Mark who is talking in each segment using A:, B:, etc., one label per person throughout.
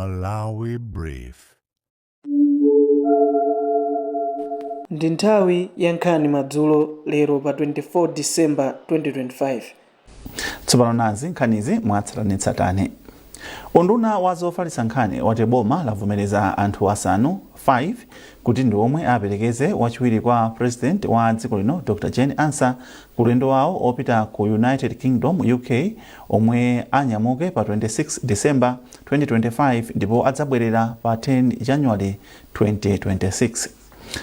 A: Malawi Brief.
B: Ndi nthawi ya nkhani madzulo lero pa 24 December 2025.
C: Tsopano nazi nkhanizi mwatsatanetsatane. Unduna wa zofalitsa nkhani wati boma lavomereza anthu asanu 5 kuti ndi omwe aperekeze wachiwiri kwa president wa dziko lino Dr. Jane Ansah ku ulendo wawo opita ku United Kingdom UK omwe anyamuke pa 26 December 2025 ndipo adzabwerera pa 10 January 2026.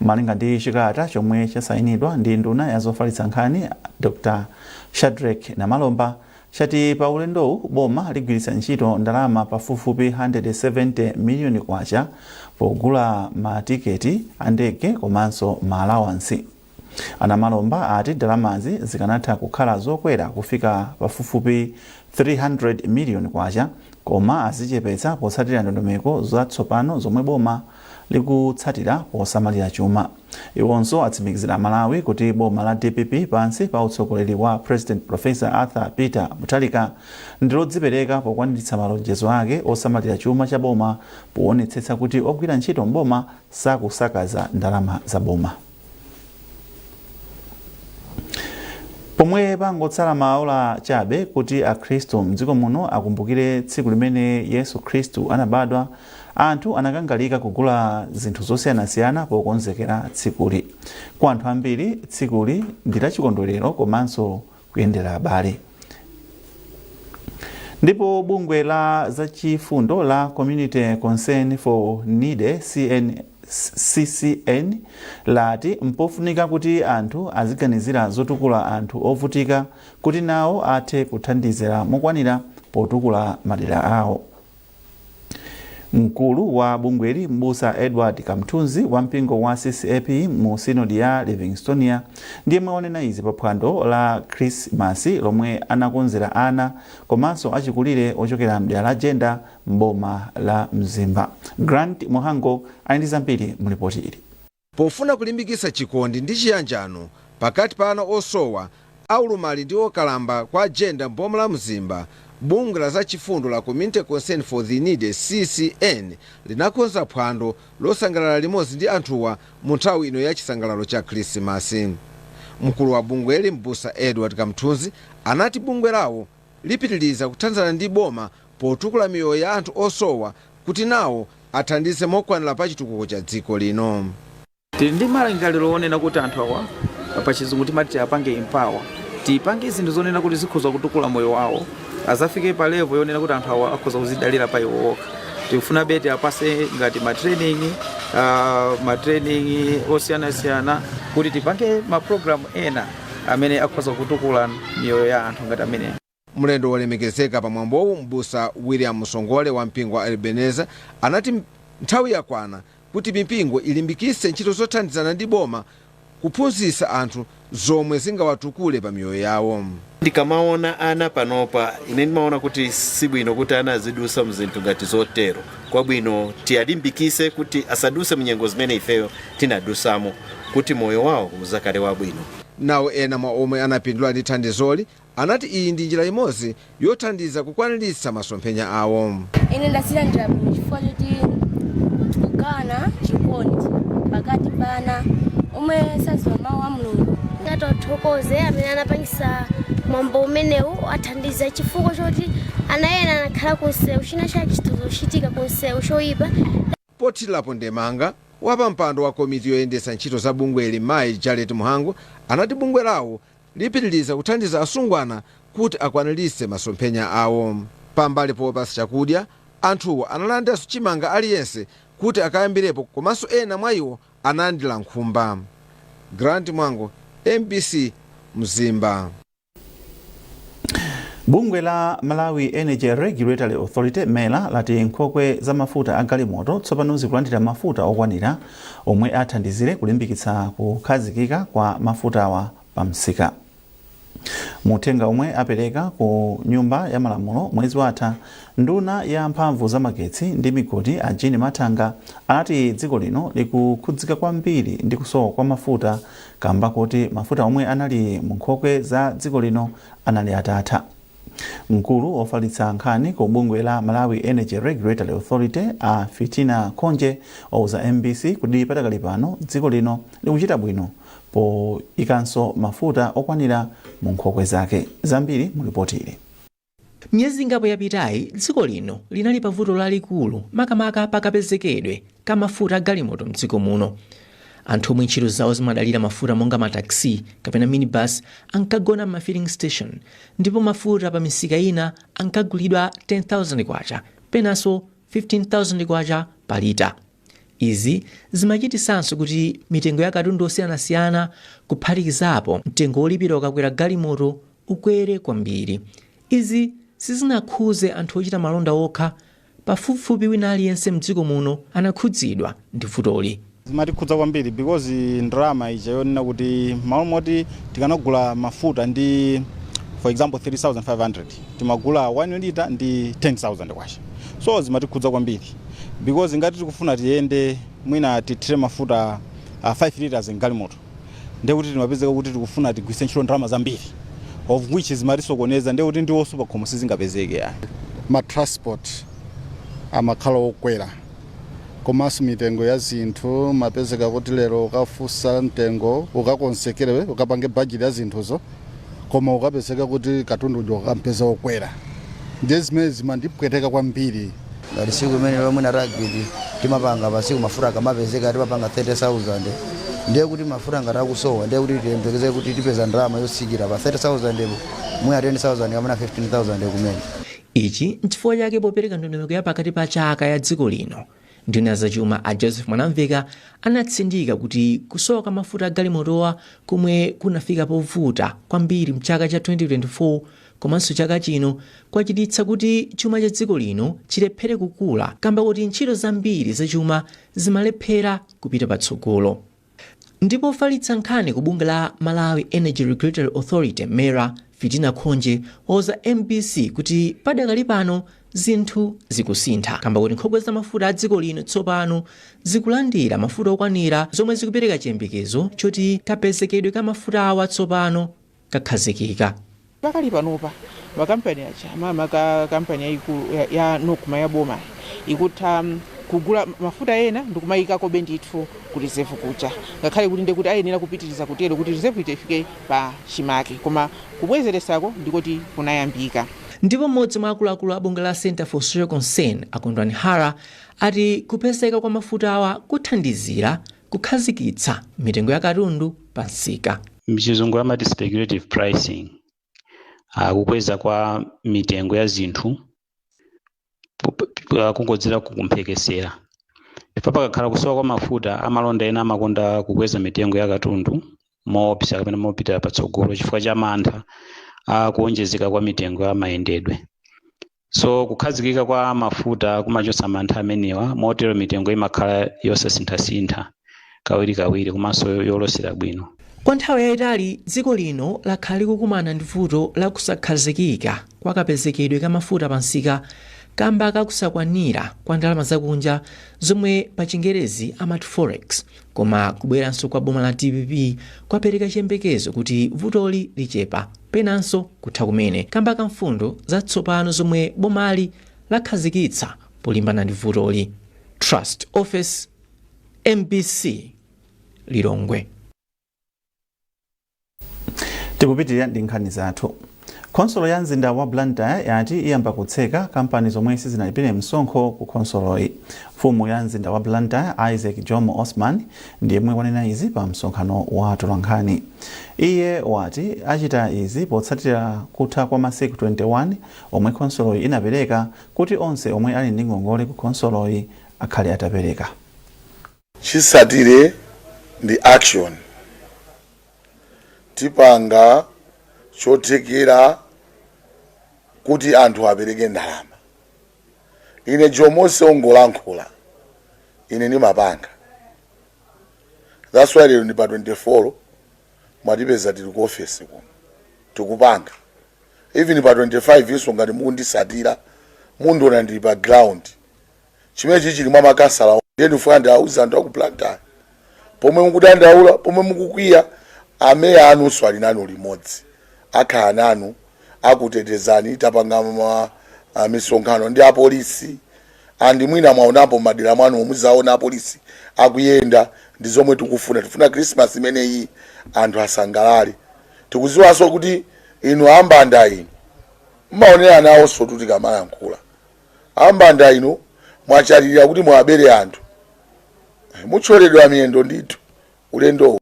C: Malinga ndi chikalata chomwe chasayinidwa ndi nduna ya zofalitsa nkhani Dr. Shadrack Namalomba chati pa ulendowu boma ligwiritsa ntchito ndalama pafupifupi 170 miliyoni kwacha pogula matiketi a ndege komanso maalawansi. Namalomba ati ndalamazi zikanatha kukhala zokwera kufika pafupifupi 300 miliyoni kwacha koma azichepetsa potsatira ndondomeko zatsopano zomwe boma likutsatira posamalira chuma. Iwonso atsimikizira Malawi kuti boma la DPP pansi pa utsogoleri wa President Professor Arthur Peter Mutharika ndilodzipereka pokwaniritsa malonjezo ake osamalira chuma cha boma poonetsetsa kuti ogwira ntchito mboma sakusakaza ndalama za boma. Pomwe pangotsala maola chabe kuti akhristu mdziko muno akumbukire tsiku limene Yesu Khristu anabadwa, anthu anakangalika kugula zinthu zosiyanasiyana pokonzekera tsikuli. Kwa anthu ambiri tsikuli ndi la chikondwerero komanso kuyendera abale. Ndipo bungwe la zachifundo la Community Concern for Needy CCN lati mpofunika kuti anthu aziganizira zotukula anthu ovutika kuti nawo athe kuthandizira mokwanira potukula madera awo. Mkulu wa bungweli Mbusa Edward Kamthunzi wa mpingo wa CCAP mu sinodi ya Livingstonia ndiye mwaonena izi pa phwando la Christmas lomwe anakonzera ana komanso achikulire ochokera mdera la Jenda mboma la Mzimba. Grant Mohango ali zambiri mu ripoti ili.
D: Pofuna kulimbikitsa chikondi ndi chiyanjano pakati pa ana osowa aulumali ndi okalamba kwa Jenda mboma la Mzimba, bungwe la zachifundo la Community Concern for the Needy CCN linakonza phwando losangalala limodzi ndi anthuwa mu nthawi ino ya chisangalalo cha Krismasi. Mkulu wa bungweli Mbusa Edward Kamthunzi anati bungwe lawo lipitiliza kuthandizana ndi boma potukula miyoyo ya anthu osowa kuti nawo athandize mokwanira pa chitukuko cha dziko lino.
E: Tili ndi malingaliro onena kuti anthu awa pa chizungu timati apange empower, tipange zinthu zonena kuti zikhoza kutukula moyo wawo azafike pa level yonena kuti anthu awa akhoza kuzidalira pa iwo okha. Tikufuna beti apase ngati matraining osiyanasiyana kuti tipange maprogram ena amene akhoza kutukula miyoyo ya anthu ngati amene.
D: Mlendo wolemekezeka pa mwambowu Mbusa William Musongole wa mpingo wa Ebenezer anati nthawi yakwana kuti mipingo ilimbikitse ntchito zothandizana ndi boma kuphunzitsa anthu zomwe zingawatukule pa miyoyo yawo.
F: Ndikamaona ana panopa ine ndimaona kuti sibwino kuti ana azidusa mzinthu ngati zotero. Kwabwino tiyalimbikise kuti asaduse mnyengo zimene ifeyo tinadusamo kuti moyo wawo uzakale wabwino.
D: Nawo ena mwa omwe anapindula ndi thandizoli anati iyi ndi njira imodzi yothandiza kukwaniritsa masomphenya awo.
G: Ine ndasilandira chifukwa choti tikugana chikondi pakati pana omwe saziwa mawu a Mulungu.
H: Ngatothokoze amene anapangisa mwambo umenewu athandiza chifukwa choti ana ena anakhala kunsewu china chake chitozochitika kunsewu choyipa.
D: Pothirapo ndemanga wapa mpando wa komiti yoyendetsa ntchito za bungweli Mayi Jalet Muhango anati bungwe lawo lipitiliza kuthandiza asungwana kuti akwaniritse masomphenya awo. Pambali popasa chakudya anthuwo analandiranso chimanga aliyense kuti akayambirepo komanso ena mwa iwo analandira nkhumba. Grant Mwango, MBC Mzimba.
C: Bungwe la Malawi Energy Regulatory Authority MELA lati nkhokwe za mafuta agalimoto tsopano zikulandira mafuta okwanira omwe athandizire kulimbikitsa kukhazikika kwa mafutawa pa msika. Muthenga omwe apereka ku nyumba ya malamulo mwezi watha, nduna ya mphamvu za magetsi ndi migodi a Jean Matanga anati dziko lino likukhudzika kwambiri ndi kusowa kwa mafuta kamba kuti mafuta omwe anali mu nkhokwe za dziko lino anali atatha. Mkulu ofalitsa nkhani ku bungwe la Malawi Energy Regulatory Authority a Fitina Khonje wauza MBC kuti patakali pano dziko lino likuchita bwino po ikanso mafuta okwanira mu nkhokwe zake. Zambiri mu ripoti ili.
I: Myezi ingapo yapitayi dziko lino linali pavuto lalikulu makamaka pakapezekedwe ka mafuta galimoto mdziko muno. Anthu omwe ntchito zawo zimadalira mafuta monga mataxi kapena minibus ankagona ma filling station, ndipo mafuta pa misika ina ankagulidwa 10,000 kwacha penanso 15,000 kwacha pa lita. Izi zimachitisanso kuti mitengo ya katundu osiyanasiyana kuphatikizapo mtengo wolipira ukakwera galimoto ukwere kwambiri. Izi sizinakhuze anthu ochita malonda okha, pafupifupi wina aliyense mdziko muno anakhudzidwa ndi vutoli.
J: Zimatikhudza kwambiri because ndrama ija yonena kuti malo moti tikanagula mafuta ndi for example 3,500 timagula 1 liter ndi 10,000 kwacha. So zimatikhudza kwambiri because ngati tikufuna tiyende mwina tithire mafuta 5 liters galimoto, ndiye kuti timapezeka kuti tikufuna tigwise ntchito ndrama zambiri of which zimatisokoneza, ndiye kuti ndiwo super khomo sizingapezeke ya
K: ma transport amakhala okwera. Komanso mitengo ya zinthu mapezeka kuti lero ukafusa mtengo ukakonsekerewe ukapange budget ya zinthuzo koma ukapezeka kuti katundu ujo ukampeza okwera. Ndiye zimene zimandipweteka kwambiri.
L: Ngati siku imene lomwe na rugby timapanga pasiku mafuta akamapezeka timapanga 30,000, ndiye kuti mafuta ngati akusowa ndiye kuti tiyembekeze kuti tipeza ndalama yosikira pa 30,000 mwe 10,000 kapena 15,000 kumene.
I: Ichi nchifukwa chake popereka ndondomeko ya pakati pa chaka ya dziko lino, nduna zachuma a Joseph Mwanamveka anatsindika kuti kusowa kwa mafuta galimotowa kumwe kunafika povuta kwambiri mchaka cha 2024 komanso chaka chino kwachititsa kuti chuma cha dziko lino chilephere kukula kamba kuti ntchito zambiri zachuma zimalephera kupita patsogolo. Ndipo ofalitsa nkhani ku bungwe la Malawi Energy Regulatory Authority MERA Fitina Khonje wauza MBC kuti padakali pano zinthu zikusintha kamba kuti nkhokwe za mafuta a dziko lino tsopano zikulandira mafuta okwanira, zomwe zikupereka chiyembekezo choti kapezekedwe ka mafuta awa tsopano kakhazikika.
M: Pakali panopa makampani acha makampani yaikulu ya nokuma ya boma ikutha kugula mafuta ena ndikumayikako bendithu ku reserve kucha, ngakhale kuti ndikuti ayenera kupitiriza kutero kuti reserve ifike pa chimake, koma kubwezeresako ndikuti kunayambika.
I: Ndipo mmodzi mwa akuluakulu a bungwe la Center for Social Concern Akondwani Hara ati kupezeka kwa mafuta awa kuthandizira kukhazikitsa mitengo ya katundu pa nsika.
N: Mchizungu amati speculative pricing, kukweza kwa mitengo ya zinthu kungodzera kukumphekesera. Pakakhala kusowa kwa mafuta amalonda ena amakonda kukweza mitengo ya katundu moopsa kapena mopita patsogolo chifukwa cha mantha kuonjezeka kwa mitengo ya mayendedwe. So kukhazikika kwa mafuta kumachotsa mantha amenewa, motero mitengo imakhala yosasinthasintha kawirikawiri komanso yolosera bwino.
I: Kwa nthawi yayitali dziko lino lakhala likukumana ndi vuto la kusakhazikika kwa kapezekedwe ka mafuta pa nsika kamba kakusakwanira kwa ndalama zakunja zomwe pa Chingerezi amati forex, koma kubweranso kwa boma la TPP kwapereka chiyembekezo kuti vutoli lichepa penanso kutha kumene kamba ka mfundo zatsopano zomwe bomali lakhazikitsa polimbana ndi vutoli. Trust Office, MBC, Lilongwe.
C: Tikupitirira ndi nkhani zathu. Konsolo ya mzinda wa Blantyre yati iyamba kutseka kampani zomwe sizinalipire msonkho ku konsoloyi. Mfumu ya mzinda wa Blantyre Isaac Jomo Osman ndiye mwe wanena izi pa msonkhano wa atolankhani. Iye wati achita izi potsatira kutha kwa masiku 21 omwe konsoloyi inapereka kuti onse omwe ali ndi ngongole ku konsoloyi akhale atapereka.
K: Chisatire ndi action tipanga chothekera kuti anthu apereke ndalama. Ine Jomose ongolankhula ine ni mapanga. That's why lero ndi pa 24 mwatipeza tili ku office kuno tikupanga. Even pa 25 iso ngati mundisatira mundiona ndili pa ground. Chimene chili mwa makasala ndiye ndifuna auza anthu aku Blantyre. Pomwe mukudandaula, pomwe mukukwiya, ameya anu swali nanu limodzi. Akhala nanu
O: akutetezani tapanga misonkhano ndi apolisi andi mwina mwaonapo madera mwanu muzaona apolisi akuyenda ndi zomwe tifuna Christmas imeneyi anthu asangalale. Tikuziwanso kuti inu ambanda inu mmaonera nawo sotuti kamayankhula ambanda inu mwachalirira kuti mwabere anthu mucholedwa miyendo ndithu ulendo.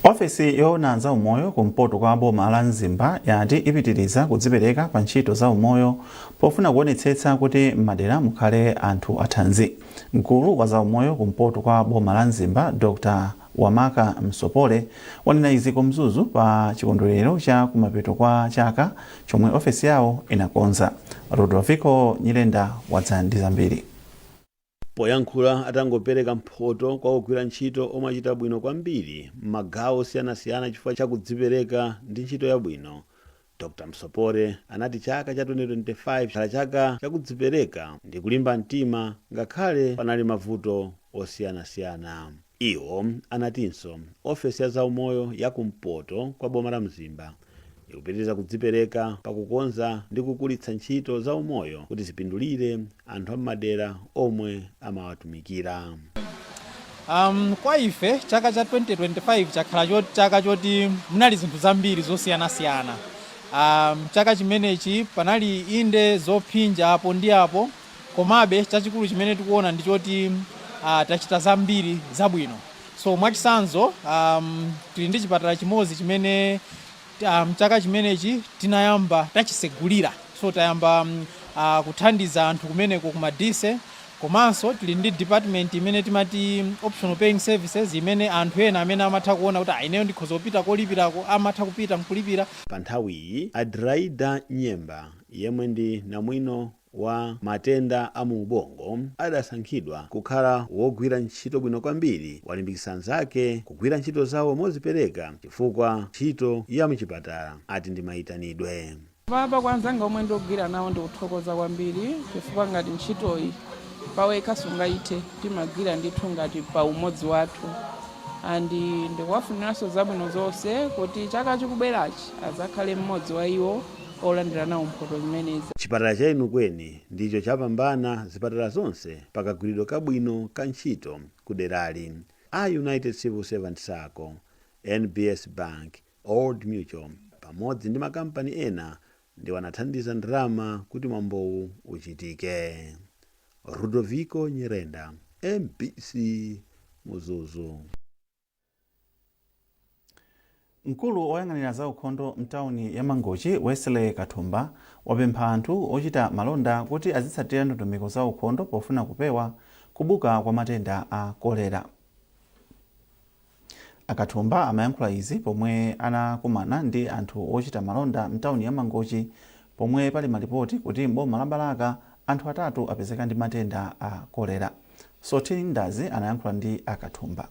C: Ofesi yoona za umoyo kumpoto kwa boma la Mzimba yati ipitiriza kudzipereka pa ntchito za umoyo pofuna kuonetsetsa kuti madera mukhale anthu athanzi. Mkulu wa za umoyo kumpoto kwa boma la Mzimba Dr. Wamaka Msopole wanena izi kumzuzu pa chikondwerero cha kumapeto kwa chaka chomwe ofesi yawo inakonza. Rodoviko Nyirenda wadzandiza mbiri.
P: Poyankhula atangopereka mphoto kwa ogwira ntchito omwe achita bwino kwambiri m'magawo osiyanasiyana chifukwa cha kudzipereka ndi ntchito yabwino, Dr. Msopole anati chaka cha 2025 chala chaka chakudzipereka ndi kulimba mtima ngakhale panali mavuto osiyanasiyana. Iwo anatinso ofesi ya zaumoyo ya kumpoto kwa boma la Mzimba ikupitiriza kudzipereka pakukonza ndi kukulitsa ntchito za umoyo kuti zipindulire anthu ammadera omwe amawatumikira.
Q: Kwa ife chaka cha 2025 chakhala chaka choti munali zinthu zambiri zosiyanasiyana. Chaka chimenechi panali inde zophinja apo ndi apo, komabe chachikulu chimene tikuona ndi choti tachita zambiri zabwino. So mwachisanzo tili ndi chipatala chimodzi chimene chaka chimenechi tinayamba tachisegulira. So tayamba kuthandiza anthu kumeneko kumadise, komanso tili ndi department imene timati optional paying services imene anthu ena amene amatha kuona kuti ineyo ndikhoza kupita kolipirako amatha kupita mkulipira.
P: Pa nthawiyi Adraida Nyemba yemwe ndi namwino wa matenda a mu ubongo adasankhidwa kukhala wogwira ntchito bwino kwambiri, walimbikitsa anzake kugwira ntchito zawo mozipereka chifukwa ntchito ya mchipatala ati ndi mayitanidwe.
R: Baba kwanzanga omwe ndogwira nawo ndikuthokoza kwambiri chifukwa ngati ntchitoyi pawekha sungaite timagwira ndithu ngati pa umodzi wathu, andi ndikuwafuniranso zabwino zonse kuti chaka chikubwerachi azakhale mmodzi wa iwo olandira nawo mphoto zimenezi.
P: Chipatala cha inu kweni ndicho chapambana zipatala zonse pakagwiridwe kabwino ka ntchito kuderali. A United Civil Servant Sacco, NBS Bank, Old Mutual pamodzi ndi makampani ena ndi wanathandiza ndalama kuti mwambowu uchitike. Rudoviko Nyirenda, MBC Muzuzu.
C: Mkulu oyang'anira za ukhondo mtauni ya Mangochi Wesley Kathumba wapempha anthu ochita malonda kuti azitsatira ndondomeko za ukhondo pofuna kupewa kubuka kwa matenda a kolera. Akathumba amayankhula izi pomwe anakumana ndi anthu ochita malonda mtauni ya Mangochi pomwe pali malipoti kuti mboma la Balaka anthu atatu apezeka ndi matenda a kolera. Sotini Ndazi anayankhula ndi Akathumba.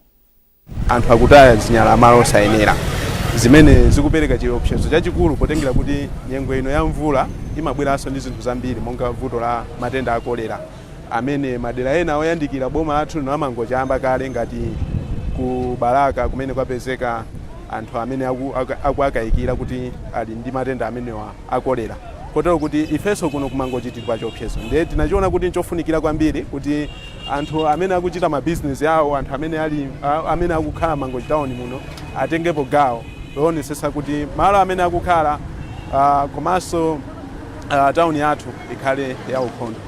S: Anthu akutaya zinyala malo osayenera zimene zikupereka chiopsezo chachikulu potengera kuti nyengo ino ya mvula imabweranso ndi zinthu zambiri monga vuto la matenda a kolera amene madera ena oyandikira boma lathu lino la Mangochi amba kale ngati ku Balaka kumene kwapezeka anthu amene akuyikira kuti ali ndi matenda amenewa a kolera. Kotero kuti ifenso kuno ku Mangochi tili pa chiopsezo. Ndiye tinachiona kuti nchofunikira kwambiri kuti anthu amene akuchita mabizinesi yawo, anthu amene akukhala Mangochi town muno atengepo gawo loonetsetsa kuti malo amene akukhala komanso town yathu ikhale ya ukhondo.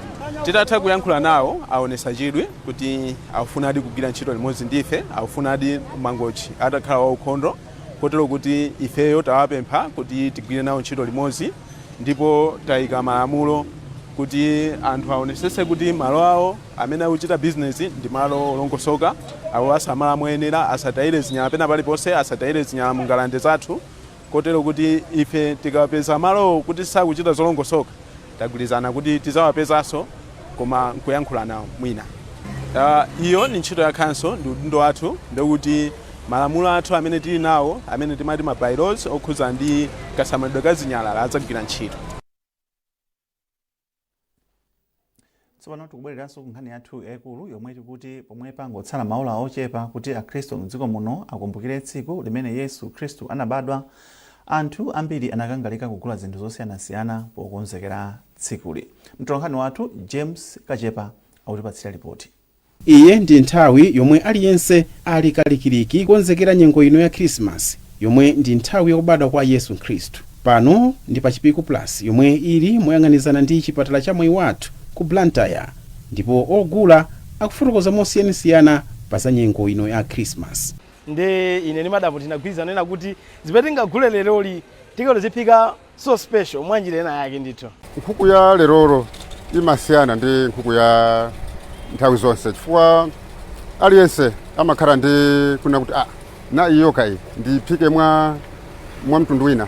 S: Titatha kuyankhula nawo aonesa chidwi kuti akufunadi kugwira ntchito limodzi ndife, akufunadi Mangochi atakhala wa ukhondo. Kotero kuti ifeyo tawapempha kuti tigwire nawo ntchito limodzi, ndipo tayika malamulo kuti anthu aonetsetse kuti malo awo amene akuchita bizinesi ndi malo olongosoka, awo asamala moyenera, asatayire zinyala pena paliponse, asatayire zinyala mu ngalande zathu. Kotero kuti ife tikapeza malo kuti sakuchita zolongosoka tagwirizana kuti tizawapezanso koma nkuyankhula nawo mwina. Iyo ni ntchito ya khanso ndi udindo wathu, ndikuti malamulo athu amene tili nawo amene timati ma bylaws okhuza ndi kasamalidwe ka zinyalala adzagwira ntchito.
C: Tsopano tikubwereranso ku nkhani yathu yaikulu yomwe tikuti pomwe pangotsala maola ochepa kuti akhristu m'dziko muno akumbukire tsiku limene Yesu Khristu anabadwa, anthu ambiri anakangalika kugula zinthu zosiyanasiyana pokonzekera tsikuli. Mtolankhani wathu James Kachepa akutipatsira ripoti.
T: Iye ndi nthawi yomwe aliyense ali kalikiliki konzekera nyengo ino ya Christmas, yomwe ndi nthawi yakubadwa kwa Yesu Khristu. Pano ndi pa Chipiku Plus yomwe ili moyang'anizana ndi chipatala cha Moyo Wathu ku Blantyre, ndipo ogula akufotokoza mosiyanasiyana pa za nyengo ino ya Christmas.
U: Nde ine ni madamu tinagwirizana nena kuti zimene tingagule leroli tikalo zipika so special mwanjira ena yake ndithu.
V: Nkhuku ya lerolo imasiyana ndi nkhuku ya nthawi zonse chifukwa aliyense amakhala ndi kuna kuti na iyo kai ndiphike mwa mtundu wina.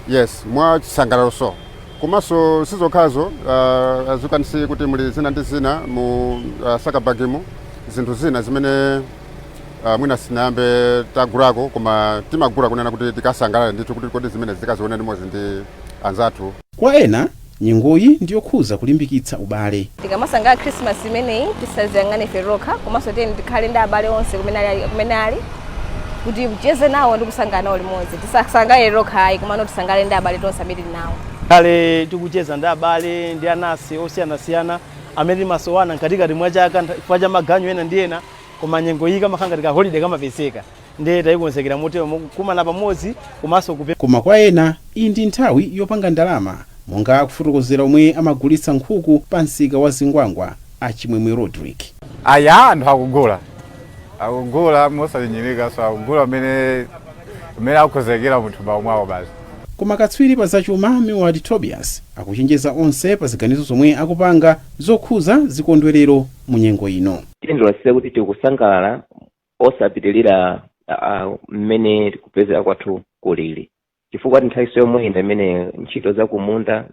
V: Yes, mwa chisangalalo so. Komanso sizokhazo azukanisi kuti muli zina ndi zina mu sakabagimu zinthu zina zimene mwina sinayambe tagulako koma timagula kunena kuti tikasangalala ndithu kuti kodi zimene zikaziona limodzi ndi anzathu.
T: Kwa ena nyengoyi ndiyokhuza kulimbikitsa ubale.
W: Tikamasangala Christmas imeneyi tisaziyang'ane ferokha komanso tiyeni tikhale ndi abale onse kumene ali kuti mcheze nawo ndi kusangana nawo limodzi. Tisasangale rokha komano tisangale ndi abale tonse amene nawo.
U: Kale tikucheza ndi abale ndi anasi osiyanasiyana amene masowana katikati mwa chaka chifukwa cha maganyu ena ndi ena, koma nyengo iyi kamakhala ngati holiday kamapezeka ndiye tayikonzekera motero kumana pamodzi komanso kupe.
T: Koma kwa ena iyi ndi nthawi yopanga ndalama, monga kufotokozera omwe amagulitsa nkhuku pa msika wa Zingwangwa Achimwemwe Rodrick.
X: Aya anthu akugula mosalinyinika, so akugula amene akukonzekera munthu mwawo basi.
T: Koma katswiri pa zachuma Meward Tobias akuchenjeza onse pa ziganizo zomwe akupanga zokhuza zikondwerero mu nyengo ino.
Y: Tindilosise kuti tikusangalala osapitilira mmene tikupezera kwathu kulili, chifukwa nthawi yomwe ina imene ntchito za kumunda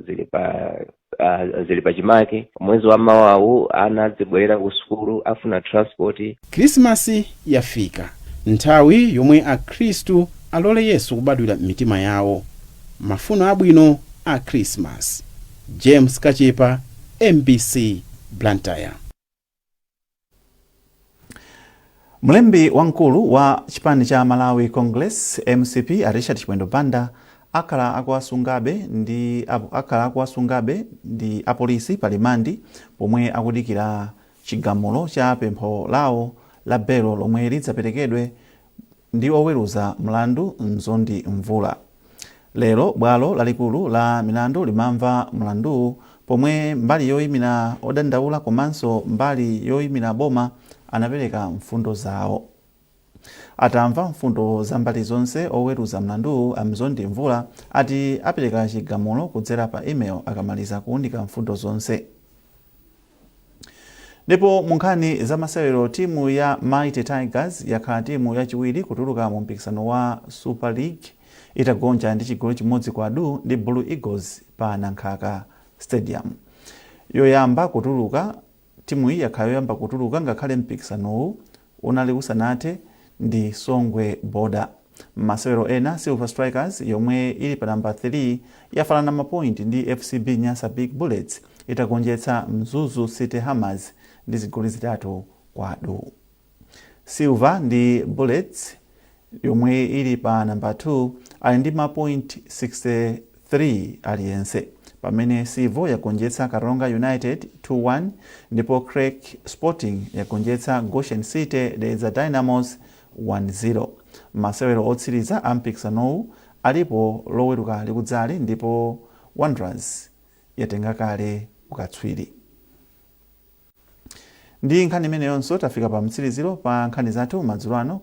Y: zili pa chimake, mwezi wa mawawu ana zibwerera ku sukulu afuna transport.
T: Christmas yafika, nthawi yomwe akhristu alole Yesu kubadwira m'mitima yawo. Mafuno abwino a Christmas. James Kachepa, MBC, Blantyre.
C: Mlembi wankulu wa chipani cha Malawi Congress MCP Richard Chipwendo Banda akhala akuwasungabe ndi apolisi palimandi pomwe akudikira chigamulo cha pempho lawo la belo lomwe lidzaperekedwe ndi oweruza mlandu Mzondi Mvula. Lero bwalo lalikulu la milandu limamva mlandu pomwe mbali yoyimira odandaula komanso mbali yoyimira boma anapereka mfundo zawo. Atamva mfundo za mbali zonse, oweruza mlandu Mzondi Mvula ati apereka chigamulo kudzera pa email akamaliza kuundika mfundo zonse. Ndipo munkhani za masewero, timu ya Mighty Tigers yakhala timu yachiwiri kutuluka mu mpikisano wa Super League itagonja ndi chigoli chimodzi kwa adu ndi Blue Eagles pa Nankhaka Stadium. Timu iyi yakhala yoyamba kutuluka ngakhale mpikisanowu unali usanathe ndi Songwe Border. Masewero ena, Silver Strikers yomwe ili pa namba 3 yafalana mapoint ndi FCB Nyasa Big Bullets itagonjetsa Mzuzu City Hammers ndi zigoli 3 kwa adu. Silver ndi Bullets yomwe ili pa namba 2 ali ndi mapoint 63 aliyense, pamene Sivo yagonjetsa Karonga United 2-1 ndipo Craig Sporting yagonjetsa Goshen City Desert Dynamos 1-0. Masewero otsiriza ampikisanowu alipo loweruka likudzali ndipo Wanderers yatenga kale ukatswiri. Ndi nkhani imeneyonso tafika pa mtsiriziro pa nkhani zathu madzulo ano.